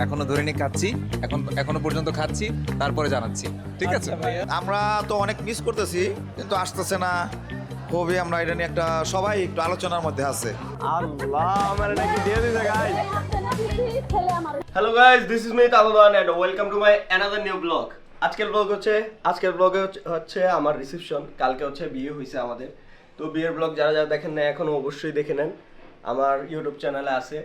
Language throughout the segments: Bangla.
এখনো ধরে খাচ্ছি, এখনো পর্যন্ত খাচ্ছি, তারপরে জানাচ্ছি। ঠিক আছে? আমরা তো অনেক মিস করতেছি, কিন্তু আসতেছে না। খুবই আমরা এটা নিয়ে একটা সবাই একটু আলোচনার মধ্যে আছে। আল্লাহ আমার নাকি দিয়ে দিছে guys. Hello guys, this is me Taludan and welcome to my another new blog. আজকের ব্লগে হচ্ছে আমার রিসেপশন। কালকে হচ্ছে বিয়ে হয়েছে আমাদের। তো বিয়ের ব্লগ যারা যারা দেখেন না এখনো অবশ্যই দেখে নেন, আমার ইউটিউব চ্যানেলে আছে।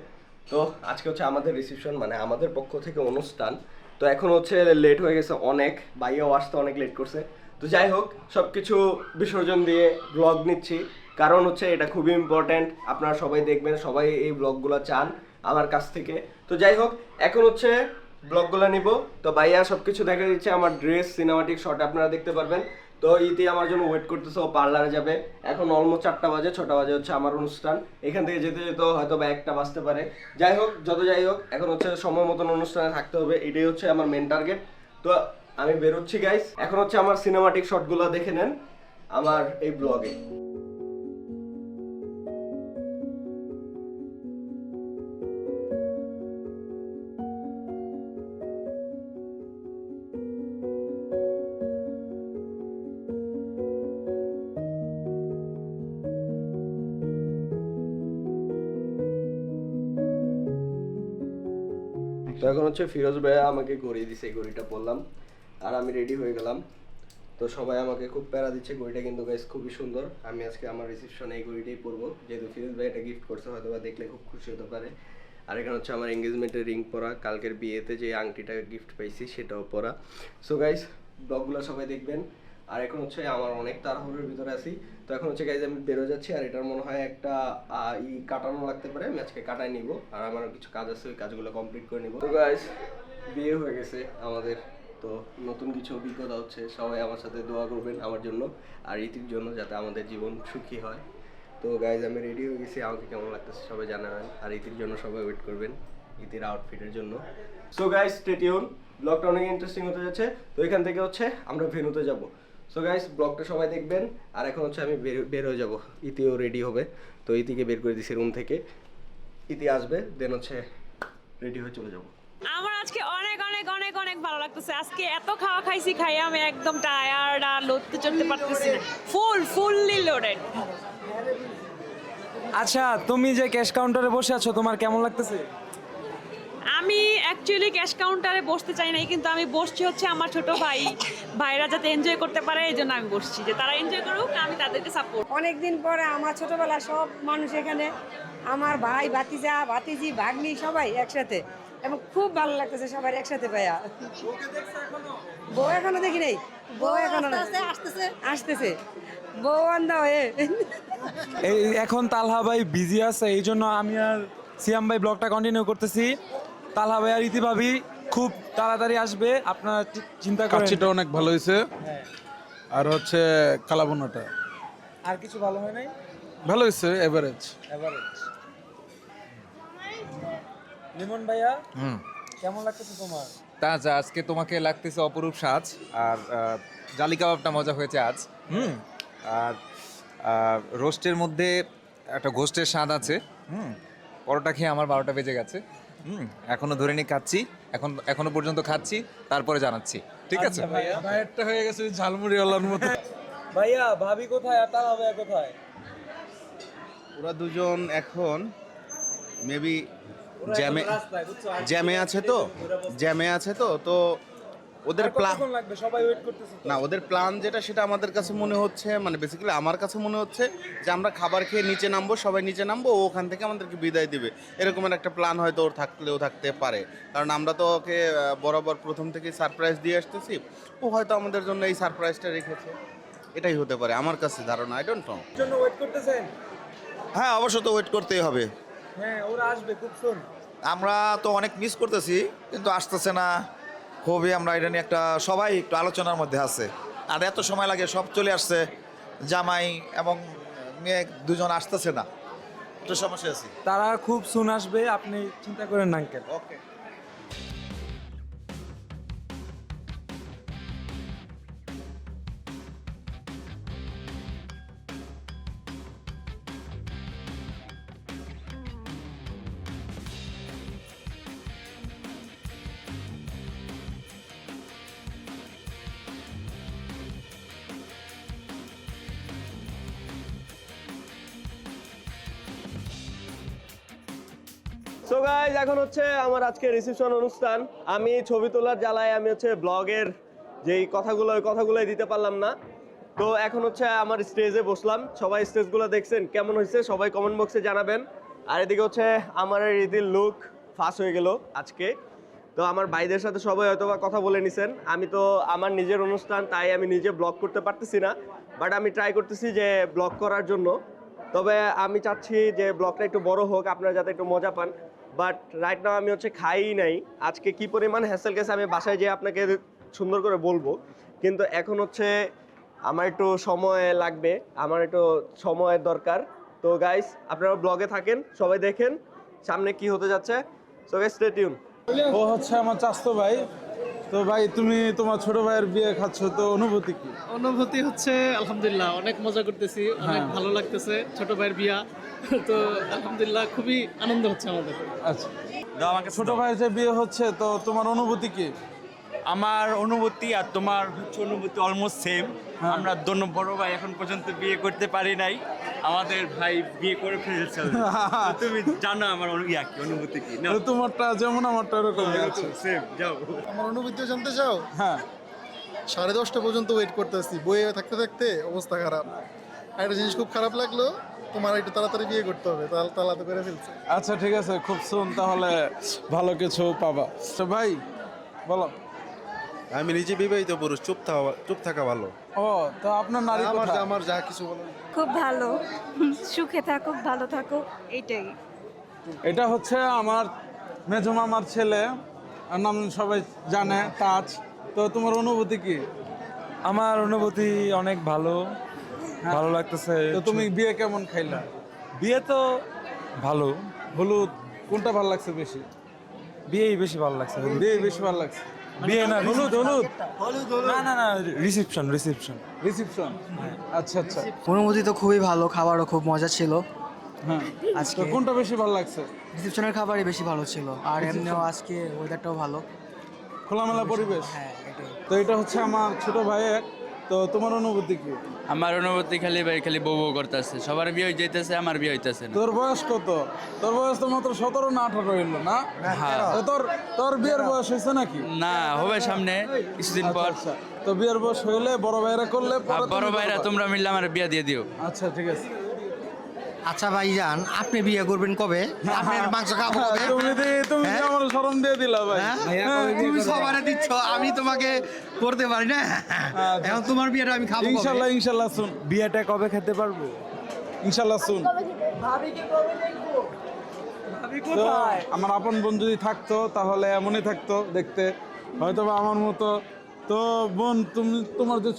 তো আজকে হচ্ছে আমাদের রিসেপশন, মানে আমাদের পক্ষ থেকে অনুষ্ঠান। তো এখন হচ্ছে লেট হয়ে গেছে অনেক, ভাইয়াও আসতে অনেক লেট করছে। তো যাই হোক, সব কিছু বিসর্জন দিয়ে ব্লগ নিচ্ছি, কারণ হচ্ছে এটা খুবই ইম্পর্ট্যান্ট। আপনারা সবাই দেখবেন, সবাই এই ব্লগগুলো চান আমার কাছ থেকে। তো যাই হোক, এখন হচ্ছে ব্লগগুলো নিব। তো ভাইয়া সব কিছু দেখা দিচ্ছে, আমার ড্রেস সিনেমাটিক শট আপনারা দেখতে পারবেন। তো ইতি আমার জন্য ওয়েট করতেছে, ও পার্লারে যাবে। এখন অলমোস্ট 4টা বাজে, 6টা বাজে হচ্ছে আমার অনুষ্ঠান। এখান থেকে যেতে যেতে হয়তো বা 1টা বাজতে পারে। যাই হোক, যাই হোক, এখন হচ্ছে সময় মতন অনুষ্ঠানে থাকতে হবে, এটাই হচ্ছে আমার মেন টার্গেট। তো আমি বেরোচ্ছি গাইস। এখন হচ্ছে আমার সিনেমাটিক শটগুলো দেখে নেন আমার এই ব্লগে। তো এখন হচ্ছে ফিরোজ ভাইয়া আমাকে ঘড়ি দিছে, এই ঘড়িটা পরলাম আর আমি রেডি হয়ে গেলাম। তো সবাই আমাকে খুব প্যারা দিচ্ছে, ঘড়িটা কিন্তু গাইস খুবই সুন্দর। আমি আজকে আমার রিসেপশনে এই ঘড়িটাই পরবো, যেহেতু ফিরোজ ভাই এটা গিফট করছে, হয়তো বা দেখলে খুব খুশি হতে পারে। আর এখানে হচ্ছে আমার এঙ্গেজমেন্টের রিং পরা, কালকের বিয়েতে যে আংটিটা গিফট পাইছি সেটাও পরা। সো গাইস, ব্লগগুলো সবাই দেখবেন। আর এখন হচ্ছে আমার অনেক তাড়াহুড়োর ভিতরে আছি। তো এখন হচ্ছে গাইজ আমি বেরো যাচ্ছি, আর এটার মনে হয় একটা কাটানো লাগতে পারে, আমি আজকে কাটাই নিব। আর আমার কিছু কাজ আছে, ওই কাজগুলো কমপ্লিট করে নিব। তো গাইজ, বিয়ে হয়ে গেছে আমাদের। তো নতুন কিছু অভিজ্ঞতা হচ্ছে, সবাই আমার সাথে দোয়া করবেন আমার জন্য আর ইতির জন্য, যাতে আমাদের জীবন সুখী হয়। তো গাইজ, আমি রেডি হয়ে গেছি, আমাকে কেমন লাগতেছে সবাই জানাবেন। আর ইতির জন্য সবাই ওয়েট করবেন, ইতির আউটফিটের জন্য। সো গাইজ, স্টে টিউন, ব্লগটা অনেক ইন্টারেস্টিং হতে যাচ্ছে। তো এখান থেকে হচ্ছে আমরা ভেন্যুতে যাব। সো গাইস, ব্লগটা সবাই দেখবেন। আর এখন হচ্ছে আমি বের হয়ে যাব, ইতিও রেডি হবে। তো ইতিকে বের করে দিছি রুম থেকে, ইতি আসবে, দেন হচ্ছে রেডি হয়ে চলে যাব। আমার আজকে অনেক অনেক অনেক অনেক ভালো লাগতেছে। আজকে এত খাওয়া খাইছি, খাই আমি একদম টায়ার্ড, আর লড়তে চড়তে পারতেছি না, ফুললি লোডেড। আচ্ছা, তুমি যে ক্যাশ কাউন্টারে বসে আছো, তোমার কেমন লাগতেছে? আমি অ্যাকচুয়ালি ক্যাশ কাউন্টারে বসতে চাই নাই, কিন্তু আমি বসছি হচ্ছে আমার ছোট ভাইরা যাতে এনজয় করতে পারে, এই জন্য আমি বসছি, যে তারা এনজয় করুক, আমি তাদেরকে সাপোর্ট। অনেকদিন পরে আমার ছোটবেলা সব মানুষ এখানে, আমার ভাই, ভাতিজা, ভাতিজি, ভাগ্নি সবাই একসাথে, এবং খুব ভালো লাগতেছে সবাই একসাথে পাইয়া। বউ এখনো দেখি নেই, বউ এখনো আসতেছে বউ আন্দা হয়ে। এই এখন তালহা ভাই বিজি আছে, এই জন্য আমি আর সিয়াম ভাই ব্লগটা কন্টিনিউ করতেছি। তালহা ভাই আর ইতি ভাবি খুব তাড়াতাড়ি আসবে, আপনারা চিন্তা করেন। কাচ্চিটা অনেক ভালো হয়েছে, আর হচ্ছে কালাবোনাটা আর কিছু ভালো হয় নাই, ভালো হয়েছে, এভারেজ। লিমন ভাইয়া, কেমন লাগতেছে তোমার? তাজা, আজকে তোমাকে লাগতেছে অপরূপ সাজ। আর জালি কাবাবটা মজা হয়েছে আজ। আর রোস্টের মধ্যে একটা গোস্টের স্বাদ আছে। পরোটা খেয়ে আমার 12টা বেজে গেছে। এখনো খাচ্ছি, এখনো পর্যন্ত খাচ্ছি, তারপরে জানাচ্ছি। ঠিক আছে? ডায়েটটা হয়ে গেছে ঝালমুড়িওয়ালার মতো। ভাইয়া, ভাবি কোথায় আর তালহা ভাইয়া কোথায়? ওরা দুজন এখন মেবি জ্যামে আছে তো তো ওদের প্ল্যান লাগবে, সবাই ওয়েট করতেছে। না, ওদের প্ল্যান যেটা সেটা আমাদের কাছে মনে হচ্ছে, মানে বেসিক্যালি আমার কাছে মনে হচ্ছে যে আমরা খাবার খেয়ে নিচে নামবো, সবাই নিচে নামবো, ও ওখান থেকে আমাদেরকে বিদায় দিবে, এরকমের একটা প্ল্যান হয়তো ওর থাকতে পারে। কারণ আমরা তো ওকে বরাবর প্রথম থেকেই সারপ্রাইজ দিয়ে আসতেছি, ও হয়তো আমাদের জন্য এই সারপ্রাইজটা রেখেছে, এটাই হতে পারে আমার কাছে ধারণা। I don't know. জন্য ওয়েট করতেছেন? হ্যাঁ, অবশ্য তো ওয়েট করতেই হবে। হ্যাঁ, ওরা আসবে খুব সুন। আমরা তো অনেক মিস করতেছি, কিন্তু আসতেছে না। খুবই আমরা এটা নিয়ে একটা সবাই একটু আলোচনার মধ্যে আছে। আর এত সময় লাগে, সব চলে আসছে, জামাই এবং মেয়ে দুজন আসতেছে না, একটু সমস্যা আছে। তারা খুব সুন আসবে, আপনি চিন্তা করেন না আঙ্কেল। ওকে। সো গাইজ এখন হচ্ছে আমার আজকে রিসেপশন অনুষ্ঠান। আমি ছবি তোলার জ্বালায় আমি হচ্ছে ব্লগের যেই কথাগুলো ওই কথাগুলোই দিতে পারলাম না। তো এখন হচ্ছে আমার স্টেজে বসলাম, সবাই স্টেজগুলো দেখছেন কেমন হয়েছে সবাই কমেন্ট বক্সে জানাবেন। আর এদিকে হচ্ছে আমার রীতির লুক ফাঁস হয়ে গেল আজকে। তো আমার ভাইদের সাথে সবাই হয়তো বা কথা বলে নিছেন। আমি তো আমার নিজের অনুষ্ঠান, তাই আমি নিজে ব্লগ করতে পারতেছি না, বাট আমি ট্রাই করতেছি যে ব্লগ করার জন্য। তবে আমি চাচ্ছি যে ব্লগটা একটু বড় হোক, আপনারা যাতে একটু মজা পান। বাট রাইট নাও আমি হচ্ছে খাই নাই আজকে, কি পরিমাণ হ্যাসেল গেছে আমি বাসায় যেয়ে আপনাকে সুন্দর করে বলবো। কিন্তু এখন হচ্ছে আমার একটু সময় লাগবে, আমার একটু সময়ের দরকার। তো গাইস আপনারা ব্লগে থাকেন, সবাই দেখেন সামনে কি হতে যাচ্ছে। So guys stay tune. ও হচ্ছে আমার চাচতো ভাই। তো ভাই তুমি তোমার ছোট ভাইয়ের বিয়ে খাচ্ছ, তো অনুভূতি কি? অনুভূতি হচ্ছে আলহামদুলিল্লাহ অনেক মজা করতেছি, অনেক ভালো লাগতেছে, ছোট ভাইয়ের বিয়া। তো আলহামদুলিল্লাহ খুবই আনন্দ হচ্ছে আমাদের। আচ্ছা, আমাকে ছোট ভাইয়ের যে বিয়ে হচ্ছে, তো তোমার অনুভূতি কি? আমার অনুভূতি আর তোমার হচ্ছে অনুভূতি অলমোস্ট সেম। আমরা দোনো বড় ভাই এখন পর্যন্ত বিয়ে করতে পারি নাই, আমাদের ভাই বিয়ে করে ফেলছে। তো তুমি জানো আমার কি অনুভূতি কি না? তো তোমারটা যেমন আমারটা এরকম আছে। সেম। যাও আমার অনুভূতি জানতে চাও? হ্যাঁ, 10:30 পর্যন্ত ওয়েট করতেছি, বইয়ে থাকতে থাকতে অবস্থা খারাপ। আর একটা জিনিস খুব খারাপ লাগলো, তোমার একটু তাড়াতাড়ি বিয়ে করতে হবে, তাড়াতাড়ি করে ফেলছে। আচ্ছা ঠিক আছে, খুব সুন তাহলে ভালো কিছু পাবা। তো ভাই বলো। আমি নিজে বিবাহিত পুরুষ, চুপ থাকা ভালো। ও, তো আপনার নারী কোথায়? আমার যা কিছু বলো। খুব ভালো, সুখে থাকুক, ভালো থাকুক, এইটাই। এটা হচ্ছে আমার মেজো মামার ছেলে, আর নাম সবাই জানে, তাজ। তো তোমার অনুভূতি কি? আমার অনুভূতি অনেক ভালো, ভালো লাগতেছে। তো তুমি বিয়ে কেমন খাইলা? বিয়ে তো ভালো, হলুদ কোনটা ভালো লাগছে বেশি? বিয়েই বেশি ভালো লাগছে। বিয়ে বেশি ভালো লাগছে। বিয়ে না, হলুদ হলুদ না না না, রিসেপশন। রিসেপশন। আচ্ছা আচ্ছা, অনুভূতি তো খুবই ভালো, খাবারও খুব মজা ছিল। হ্যাঁ। আজকে তো কোনটা বেশি ভালো লাগছে? রিসেপশনের খাবারই বেশি ভালো ছিল, আর এমনিও আজকে ওয়েদারটাও ভালো। খোলামেলা পরিবেশ। হ্যাঁ, এটাই। তো এটা হচ্ছে আমার ছোট ভাইয়ের। তো তোমার অনুভূতি কি? আমার অনুভূতি খালি বউ করতেছে, সবার বিয়ে হয়ে যেতেছে, আমার বিয়ে হইতেছে না। তোর বয়স কত? তোর বয়স তো মাত্র 17 না 18 হইলো না? হ্যাঁ। তো তোর বিয়ের বয়স হয়েছে নাকি? না, হবে সামনে কিছুদিন পর। আচ্ছা, তো বিয়ের বয়স হইলে বড় ভাইরা করলে পরে বড় তুমি ভাইরা করবা। তোমরা মিললে আমার বিয়ে দিয়ে দিও। আচ্ছা ঠিক আছে। আচ্ছা ভাইজান, আপনি বিয়ে করবেন কবে? আপনি মাংস খাবো কবে? তুমি আমার শরম দিয়ে দিলা ভাই। হ্যাঁ, তুমি সবারে দিচ্ছ, আমি তোমাকে করতে পারি না। এখন তোমার বিয়েটা আমি খাবো কবে? ইনশাল্লাহ শুন। বিয়েটা কবে খেতে পারবো? ইনশাল্লাহ শুন। তো আমার আপন বোন যদি থাকতো তাহলে এমনই থাকতো দেখতে, হয়তো বা আমার মতো। তো বোন, তোমার যে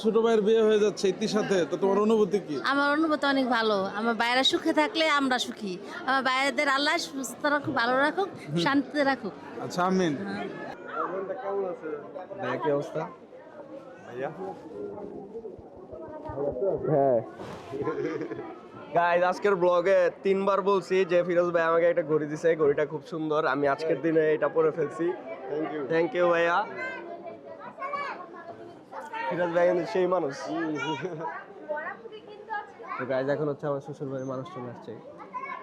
ছোট ভাইয়ের বিয়ে হয়ে যাচ্ছে ইতির সাথে, তো তোমার অনুভূতি কি? আমার অনুভূতি অনেক ভালো। আমার বাইরে সুখে থাকলে আমরা সুখী। আমার বাইরেদের আল্লাহ সুস্থ রাখুক, ভালো রাখুক, শান্তিতে রাখুক। আচ্ছা, আমিন। কি অবস্থা ভাইয়া? হ্যাঁ গাইজ, আজকের ব্লগে 3বার বলছি যে ফিরোজ ভাই আমাকে একটা ঘড়ি দিছে, ঘড়িটা খুব সুন্দর। আমি আজকের দিনে এটা পরে ফেলছি। থ্যাংক ইউ ভাইয়া। ফিরোজ ভাই কিন্তু সেই মানুষ। তো গাইজ, এখন হচ্ছে আমার শ্বশুর বাড়ির মানুষ চলে আসছে,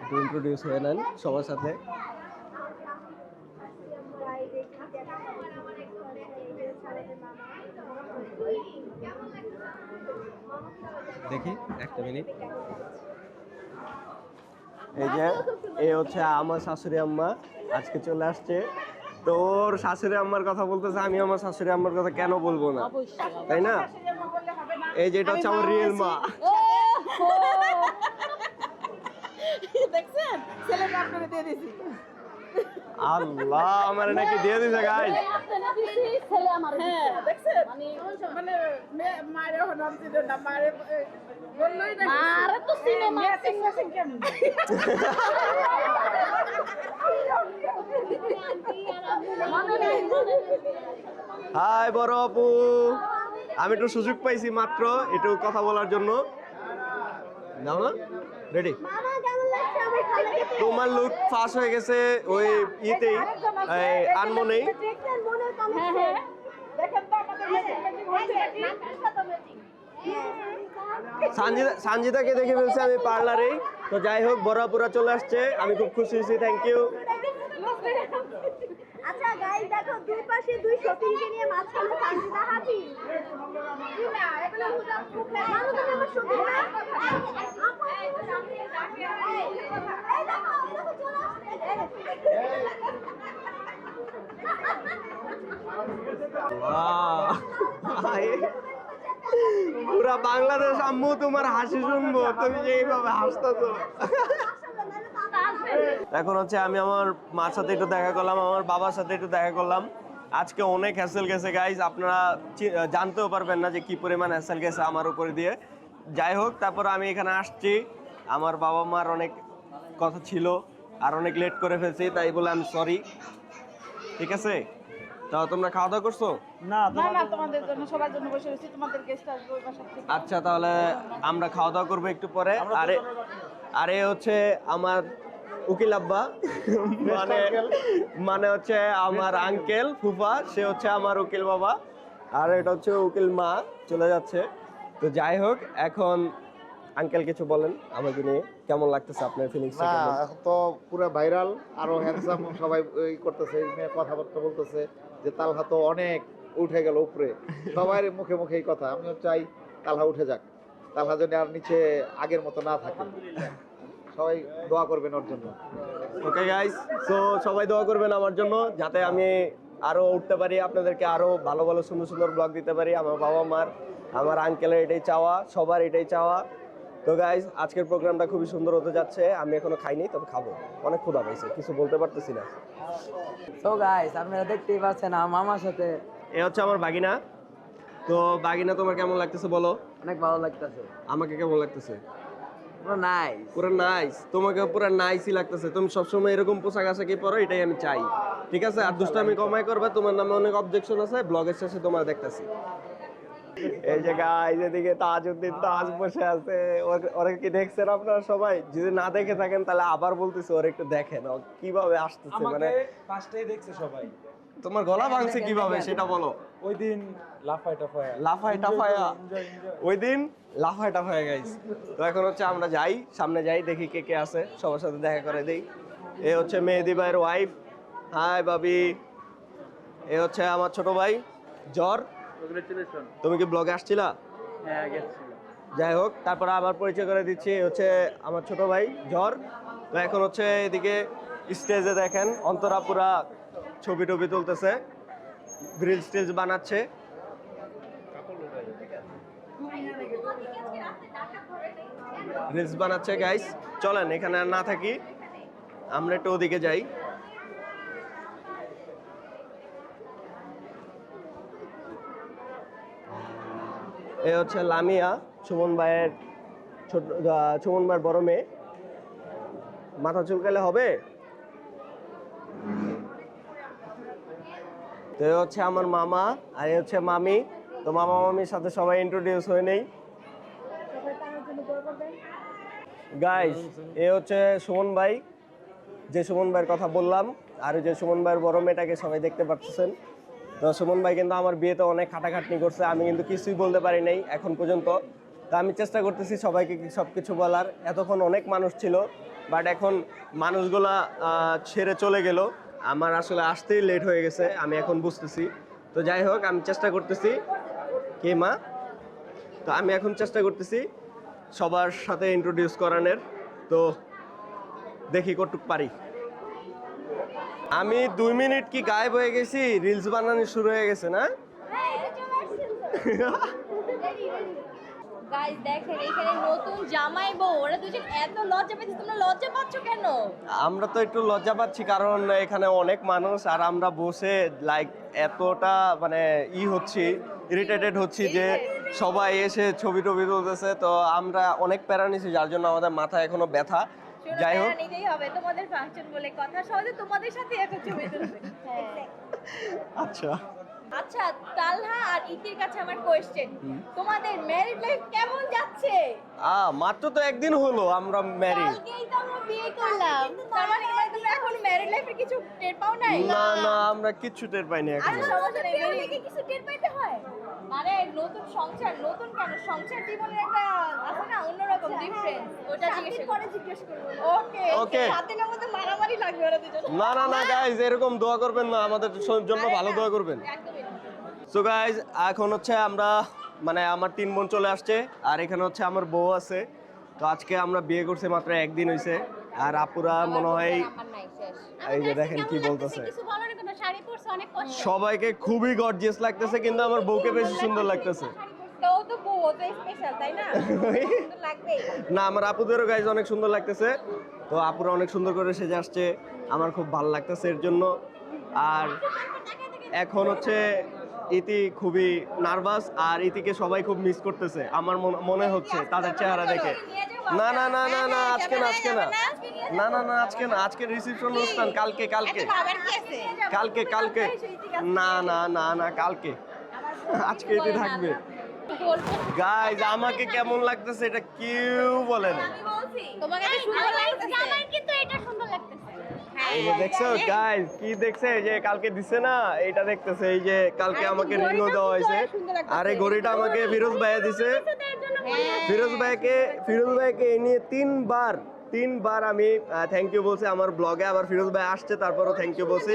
একটু ইন্ট্রোডিউস হয়ে নেন সবার সাথে। দেখি একটা মিনিট। এই যে এ হচ্ছে আমার শাশুড়ি আম্মা, আজকে চলে আসছে। তো ওর শাশুড়ি আম্মার কথা বলতেছে, আমি আমার শাশুড়ি আম্মার কথা কেন বলবো না, তাই না? এই যে এটা হচ্ছে আমার রিয়েল মা। দেখছেন, ছেলেকে আপনাকে দিয়ে দিয়েছি। আল্লাহ, আমার নাকি দিয়ে দিছে গাইস। ছেলে আমার। হ্যাঁ, দেখছেন, মানে মায়ের নাম ছিল না, মায়ের বললোই না। আরে তো সিনেমা মেসিং কেমন? হাই বড় আপু, আমি একটু সুযোগ পাইছি মাত্র একটু কথা বলার জন্য। নাও না, রেডি? তোমার লুক ফাঁস হয়ে গেছে ওই ইতেই, আনমনেই। দেখেন তো আমাদের ম্যাচিং হয়েছে নাকি? সানজিদাকে দেখে ফেলছি আমি পার্লারেই। তো যাই হোক, বড়াপুরা চলে আসছে, আমি খুব খুশি হয়েছি, থ্যাংক ইউ। আচ্ছা গাইস দেখো, দুই পাশে দুই শপিংকে নিয়ে মাঝখানে সানজিদা হাজি। না এগুলো খুব ভালো, তুমি আমার শপিং না এই দেখো চলে পুরা বাংলাদেশ আম্মু তোমার হাসি শুনবো, তুমি যে এইভাবে হাসতেছো। এখন হচ্ছে আমি আমার মার সাথে একটু দেখা করলাম, আমার বাবার সাথে একটু দেখা করলাম। আজকে অনেক হ্যাসেল গেছে গাইজ, আপনারা জানতেও পারবেন না যে কি পরিমাণ হ্যাসেল গেছে আমার উপরে দিয়ে। যাই হোক, তারপর আমি এখানে আসছি, আমার বাবা মার অনেক কথা ছিল আর অনেক লেট করে ফেলছি, তাই বলে আমি সরি। ঠিক আছে, তো তোমরা খাওয়া দাওয়া করছো? না তোমাদের জন্য, সবার জন্য বসে রয়েছি, তোমাদের গেস্ট আসবে ওই বাসা থেকে। আচ্ছা, তাহলে আমরা খাওয়া দাওয়া করবো একটু পরে। আরে হচ্ছে আমার উকিল আব্বা, মানে হচ্ছে আমার আঙ্কেল ফুফা, সে হচ্ছে আমার উকিল বাবা, আর এটা হচ্ছে উকিল মা চলে যাচ্ছে। তো যাই হোক, এখন আঙ্কেল কিছু বলেন আমাকে নিয়ে, কেমন লাগতেছে আপনার ফিলিংস? না এখন তো পুরো ভাইরাল, আরো হ্যান্ডসাম সবাই করতেছে, কথাবার্তা বলতেছে যে তালহা তো অনেক উঠে গেল উপরে, সবার মুখে মুখে এই কথা। আমিও চাই তালহা উঠে যাক, তালহা যেন আর নিচে আগের মতো না থাকে। সবাই দোয়া করবেন ওর জন্য। ওকে গাইস, সো সবাই দোয়া করবেন আমার জন্য, যাতে আমি আরো উঠতে পারি, আপনাদেরকে আরো ভালো ভালো সুন্দর সুন্দর ব্লগ দিতে পারি। আমার বাবা মার, আমার আঙ্কেলের এটাই চাওয়া, সবার এটাই চাওয়া। তো গাইস, আজকের প্রোগ্রামটা খুবই সুন্দর হতে যাচ্ছে। আমি এখনো খাইনি, তবে খাবো, অনেক ক্ষুধা পাইছে, কিছু বলতে পারতেছি না। তো গাইস আপনারা দেখতেই পাচ্ছেন আমার মামার সাথে। এ হচ্ছে আমার বাগিনা। তো বাগিনা, তোমার কেমন লাগতেছে বলো? অনেক ভালো লাগতেছে, আমাকে কেমন লাগতেছে? পুরো নাইস। পুরো নাইস, তোমাকে পুরো নাইসই লাগতেছে। তুমি সবসময় এরকম পোশাক আশাকই পরো, এটাই আমি চাই। ঠিক আছে, আর দুষ্টামি কমাই করবে, তোমার নামে অনেক অবজেকশন আছে, ব্লগের শেষে তোমার দেখতেছি। এই যে গাইস, এদিকে তাজউদ্দিন তাজ বসে আছে, ওরা কি দেখছেন আপনারা সবাই? যদি না দেখে থাকেন তাহলে আবার বলতেছি, ওরা একটু দেখেন ও কিভাবে আসতেছে। মানে ফার্স্টেই দেখছে সবাই। তোমার গলা ভাঙছে কিভাবে সেটা বলো। ওই দিন লাফায় টাফায়া ওই দিন লাফায় টাফায়া গাইস। তো এখন হচ্ছে আমরা যাই, সামনে যাই, দেখি কে কে আছে, সবার সাথে দেখা করে দেই। এ হচ্ছে মেহেদি ভাইয়ের ওয়াইফ, হাই বাবি। এ হচ্ছে আমার ছোট ভাই জ্বর। তুমি কি ব্লগে আসছিলা? হ্যাঁ গেছিলাম। যাই হোক, তারপরে আবার পরিচয় করে দিচ্ছি, হচ্ছে আমার ছোট ভাই জ্বর। তো এখন হচ্ছে এদিকে স্টেজে দেখেন অন্তরা পুরা ছবি টবি তুলতেছে, গ্রিল স্টেজ বানাচ্ছে। রিলস বানাচ্ছে গাইস। চলেন এখানে আর না থাকি, আমরা একটু ওদিকে যাই। এ হচ্ছে লামিয়া, সুমন ভাইয়ের সুমন ভাইয়ের বড় মেয়ে। মাথা চুলকালে হবে? তো এ হচ্ছে আমার মামা, আর এ হচ্ছে মামি। তো মামা মামির সাথে সবাই ইন্ট্রোডিউস হয়ে নেই। গাইস, এ হচ্ছে সুমন ভাই, যে সুমন ভাইয়ের কথা বললাম, আর যে সুমন ভাইয়ের বড় মেয়েটাকে সবাই দেখতে পাচ্ছেন। তো সুমন ভাই কিন্তু আমার বিয়েতে অনেক খাটাখাটনি করছে, আমি কিন্তু কিছুই বলতে পারি নাই এখন পর্যন্ত। তো আমি চেষ্টা করতেছি সবাইকে সব কিছু বলার। এতক্ষণ অনেক মানুষ ছিল, বাট এখন মানুষগুলা ছেড়ে চলে গেল, আমার আসলে আসতেই লেট হয়ে গেছে, আমি এখন বুঝতেছি। তো যাই হোক, আমি চেষ্টা করতেছি, কে মা, তো আমি এখন চেষ্টা করতেছি সবার সাথে ইন্ট্রোডিউস করানোর। তো দেখি কতটুক পারি। আমি 2 মিনিট কি গায়েব হয়ে গেছি, রিলস বানানো শুরু হয়ে গেছে না? গাইস দেখেন এখানে নতুন জামাই বউ, ওরা দুজন এত লজ্জা পেয়েছে, তোমরা লজ্জা পাচ্ছ কেন? আমরা তো একটু লজ্জা পাচ্ছি, কারণ এখানে অনেক মানুষ, আর আমরা বসে লাইক এতটা মানে হচ্ছি, ইরিটেটেড হচ্ছি যে সবাই এসে ছবি টবি তুলতেছে। তো আমরা অনেক প্যারা নিছি, যার জন্য আমাদের মাথা এখনো ব্যথা। যাই হোক, নিতেই হবে, তোমাদের ফাংশন বলে কথা, সহজে তোমাদের সাথে এখন ছবি তুলবে। আচ্ছা আচ্ছা, তালহা আর ইতির কাছে আমার কোয়েশ্চেন, তোমাদের ম্যারিড লাইফ কেমন যাচ্ছে? মাত্র তো একদিন হলো আমরা ম্যারিড। কালকেই তো আমরা বিয়ে করলাম, তার মানে তোমরা তোমরা এখন ম্যারিড লাইফে কিছু টের পাও নাই? না না আমরা কিচ্ছু টের পাইনি আর এখন। সমস্যা নেই, বেরিয়ে কিছু টের পাইতে হয়। মানে নতুন সংসার, নতুন কেন সংসার জীবনের একটা আছে না অন্যরকম ডিফারেন্স, ওটা জিজ্ঞেস করব। ওকে ওকে, সাথে না মধ্যে মারামারি লাগবে ওরা দুজন। না না না গাইস, এরকম দোয়া করবেন না, আমাদের জন্য ভালো দোয়া করবেন। সো গাইস, এখন হচ্ছে আমরা মানে আমার 3 বোন চলে আসছে, আর এখানে হচ্ছে আমার বউ আছে। তো আজকে আমরা বিয়ে করছি মাত্র একদিন হয়েছে, আর আপুরা মনে হয় এই যে দেখেন কি বলতেছে, কিছু বলার কোনো শাড়ি পরছে অনেক কষ্ট। সবাইকে খুবই গর্জিয়াস লাগতেছে, কিন্তু আমার বউকে বেশি সুন্দর লাগতেছে। তো ও তো বউ, তো স্পেশাল তাই না? সুন্দর লাগবেই। না আমার আপুদেরও গাইজ অনেক সুন্দর লাগতেছে। তো আপুরা অনেক সুন্দর করে সেজে আসছে, আমার খুব ভালো লাগতেছে এর জন্য। আর এখন হচ্ছে ইতি খুবই নার্ভাস, আর ইতিকে সবাই খুব মিস করতেছে আমার মনে হচ্ছে তাদের চেহারা দেখে। না না না না না আজকে না, আজকে না, না না না আজকে না, আজকে রিসেপশন অনুষ্ঠান, কালকে কালকে কালকে কালকে, না না না না কালকে, আজকে ইতি থাকবে। গাইজ আমাকে কেমন লাগতেছে এটা কেউ বলে না। তোমাকে তো সুন্দর লাগতেছে, আমার কিন্তু এটা সুন্দর লাগতেছে। এই যে দেখছো গাইজ, কি দেখছে যে কালকে দিছে না, এটা দেখতেছে। এই যে কালকে আমাকে রিংও দেওয়া হয়েছে, আর এই ঘড়িটা আমাকে ফিরোজ ভাইয়া দিছে। ফিরোজ ভাইকে এই নিয়ে তিনবার আমি থ্যাংক ইউ বলছি আমার ব্লগে, আবার ফিরোজ ভাই আসছে তারপরও থ্যাংক ইউ বলছি।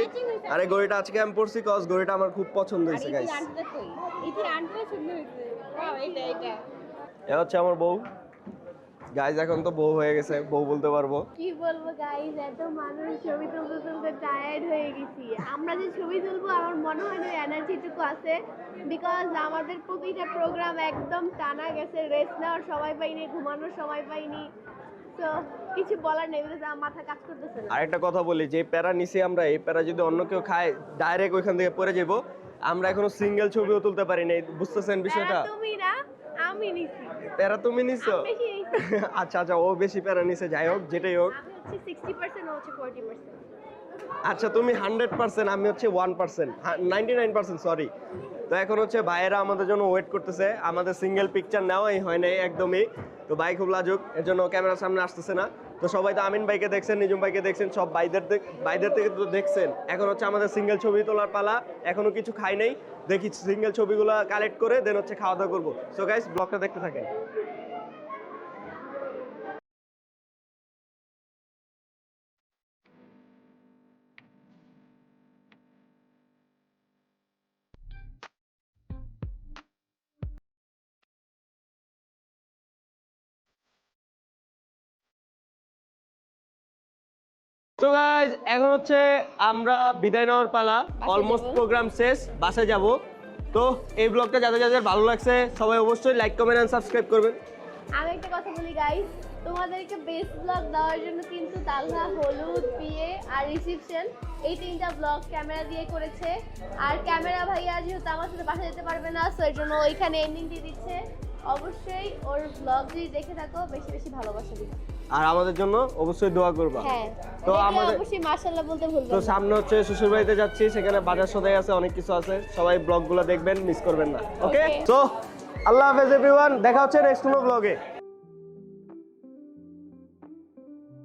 আর এই ঘড়িটা আজকে আমি পরছি কজ ঘড়িটা আমার খুব পছন্দ হয়েছে গাইজ। এ হচ্ছে আমার বউ গাইজ, এখন তো বউ হয়ে গেছে, বউ বলতে পারবো। কি বলবো গাইস, এত মানুষ ছবি তুলতে টায়ার্ড হয়ে গেছি। আমরা যে ছবি তুলবো আমার মনে হয় না এনার্জিটুকু আছে, বিকজ আমাদের প্রতিটা প্রোগ্রাম একদম টানা গেছে, রেস্ট নেওয়ার সময় পাইনি, ঘুমানোর সময় পাইনি। তো কিছু বলার নেই, আমার মাথা কাজ করতেছে না। আরেকটা কথা বলি, যে প্যারা নিছি আমরা, এই প্যারা যদি অন্য কেউ খায় ডাইরেক্ট ওইখান থেকে পড়ে যাবো। আমরা এখনো সিঙ্গেল ছবিও তুলতে পারি নাই, বুঝতেছেন বিষয়টা? তুমি না, আমি নিছি। প্যারা তুমি নিছো? বেশি নিছি। আচ্ছা আচ্ছা, ও বেশি প্যারা নিছে, যাই হোক যেটাই হোক। আমি হচ্ছে 60%, ও হচ্ছে 40%। আচ্ছা তুমি 100%, আমি হচ্ছে 1%, 99% সরি। তো এখন হচ্ছে ভাইয়েরা আমাদের জন্য ওয়েট করতেছে, আমাদের সিঙ্গেল পিকচার নেওয়াই হয় নাই একদমই। তো ভাই খুব লাজুক, এর জন্য ক্যামেরার সামনে আসতেছে না। তো সবাই তো আমিন ভাইকে দেখছেন, নিজুম ভাইকে দেখছেন, সব ভাইদের থেকে তো দেখছেন। এখন হচ্ছে আমাদের সিঙ্গেল ছবি তোলার পালা, এখনো কিছু খাই নাই, দেখি সিঙ্গেল ছবিগুলো কালেক্ট করে দেন হচ্ছে খাওয়া দাওয়া করবো। সো গাইস ব্লগটা দেখতে থাকেন। তো গাইস এখন হচ্ছে আমরা বিদায় নেওয়ার পালা, অলমোস্ট প্রোগ্রাম শেষ, বাসায় যাব। তো এই ব্লগটা যাদের যাদের ভালো লাগছে সবাই অবশ্যই লাইক কমেন্ট এন্ড সাবস্ক্রাইব করবেন। আমি একটা কথা বলি গাইস, তোমাদেরকে বেস্ট ব্লগ দেওয়ার জন্য কিন্তু তালহা, হলুদ, বিয়ে আর রিসেপশন এই 3টা ব্লগ ক্যামেরা দিয়ে করেছে। আর ক্যামেরা ভাইয়া যেহেতু আমার সাথে বাসা যেতে পারবে না, সো এর জন্য ওইখানে এন্ডিং দিয়ে দিচ্ছে। অবশ্যই ওর ব্লগ যদি দেখে থাকো বেশি বেশি ভালোবাসা দিবে, আর আমাদের জন্য অবশ্যই দোয়া করবা। হ্যাঁ তো আমাদের অবশ্যই মাশাআল্লাহ বলতে ভুলবেন তো না। সামনে হচ্ছে শ্বশুর বাড়িতে যাচ্ছি, সেখানে বাজার সদাই আছে, অনেক কিছু আছে, সবাই ব্লগগুলো দেখবেন, মিস করবেন না। ওকে, তো আল্লাহ হাফেজ এভরিওয়ান, দেখা হচ্ছে নেক্সট কোনো ব্লগে।